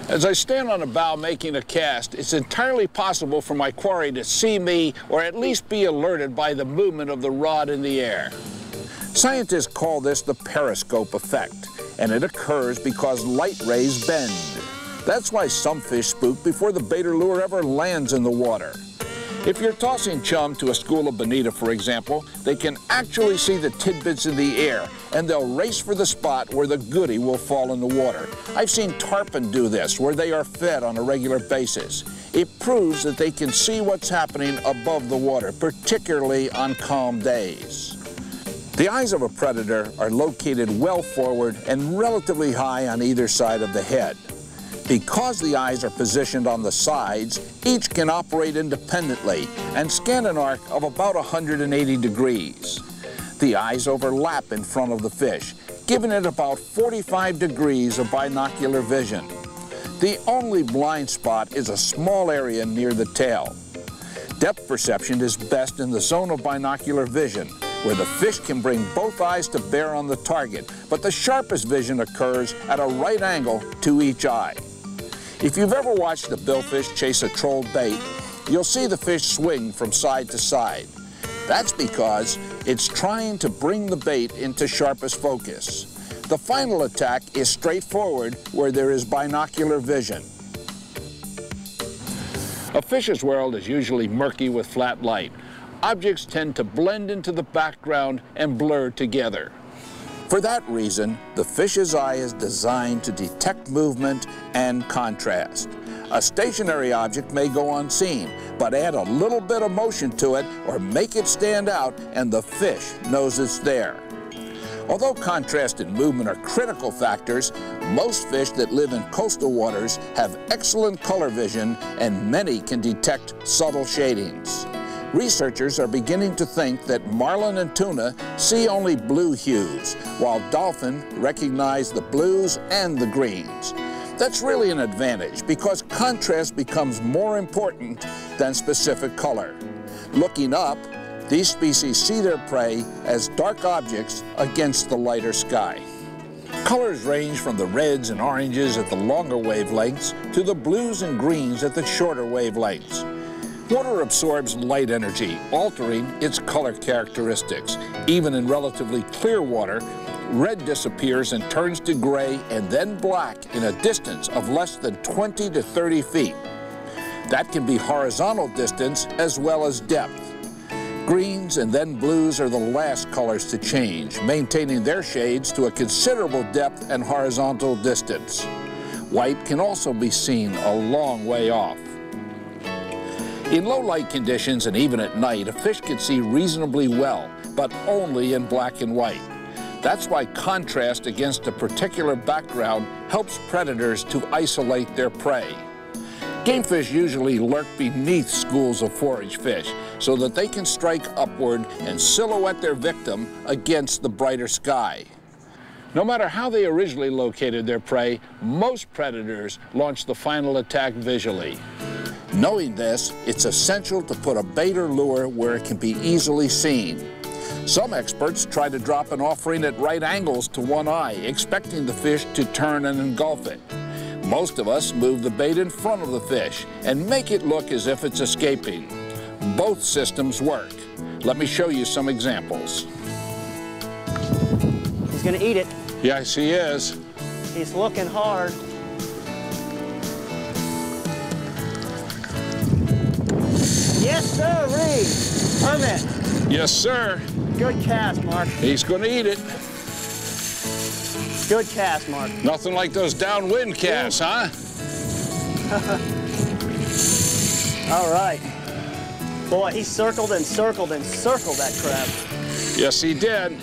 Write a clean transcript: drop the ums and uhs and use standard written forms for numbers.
As I stand on a bow making a cast, it's entirely possible for my quarry to see me or at least be alerted by the movement of the rod in the air. Scientists call this the periscope effect, and it occurs because light rays bend. That's why some fish spook before the bait or lure ever lands in the water. If you're tossing chum to a school of bonita, for example, they can actually see the tidbits in the air, and they'll race for the spot where the goodie will fall in the water. I've seen tarpon do this, where they are fed on a regular basis. It proves that they can see what's happening above the water, particularly on calm days. The eyes of a predator are located well forward and relatively high on either side of the head. Because the eyes are positioned on the sides, each can operate independently and scan an arc of about 180 degrees. The eyes overlap in front of the fish, giving it about 45 degrees of binocular vision. The only blind spot is a small area near the tail. Depth perception is best in the zone of binocular vision, where the fish can bring both eyes to bear on the target, but the sharpest vision occurs at a right angle to each eye. If you've ever watched a billfish chase a trolled bait, you'll see the fish swing from side to side. That's because it's trying to bring the bait into sharpest focus. The final attack is straightforward where there is binocular vision. A fish's world is usually murky with flat light. Objects tend to blend into the background and blur together. For that reason, the fish's eye is designed to detect movement and contrast. A stationary object may go unseen, but add a little bit of motion to it or make it stand out, and the fish knows it's there. Although contrast and movement are critical factors, most fish that live in coastal waters have excellent color vision, and many can detect subtle shadings. Researchers are beginning to think that marlin and tuna see only blue hues, while dolphin recognize the blues and the greens. That's really an advantage because contrast becomes more important than specific color. Looking up, these species see their prey as dark objects against the lighter sky. Colors range from the reds and oranges at the longer wavelengths to the blues and greens at the shorter wavelengths. Water absorbs light energy, altering its color characteristics. Even in relatively clear water, red disappears and turns to gray and then black in a distance of less than 20 to 30 feet. That can be horizontal distance as well as depth. Greens and then blues are the last colors to change, maintaining their shades to a considerable depth and horizontal distance. White can also be seen a long way off. In low light conditions and even at night, a fish can see reasonably well, but only in black and white. That's why contrast against a particular background helps predators to isolate their prey. Game fish usually lurk beneath schools of forage fish so that they can strike upward and silhouette their victim against the brighter sky. No matter how they originally located their prey, most predators launch the final attack visually. Knowing this, it's essential to put a bait or lure where it can be easily seen. Some experts try to drop an offering at right angles to one eye, expecting the fish to turn and engulf it. Most of us move the bait in front of the fish and make it look as if it's escaping. Both systems work. Let me show you some examples. He's gonna eat it. Yes, he is. He's looking hard. Yes, sir, Permit. Yes, sir. Good cast, Mark. He's going to eat it. Good cast, Mark. Nothing like those downwind casts, huh? All right. Boy, he circled and circled and circled that crab. Yes, he did.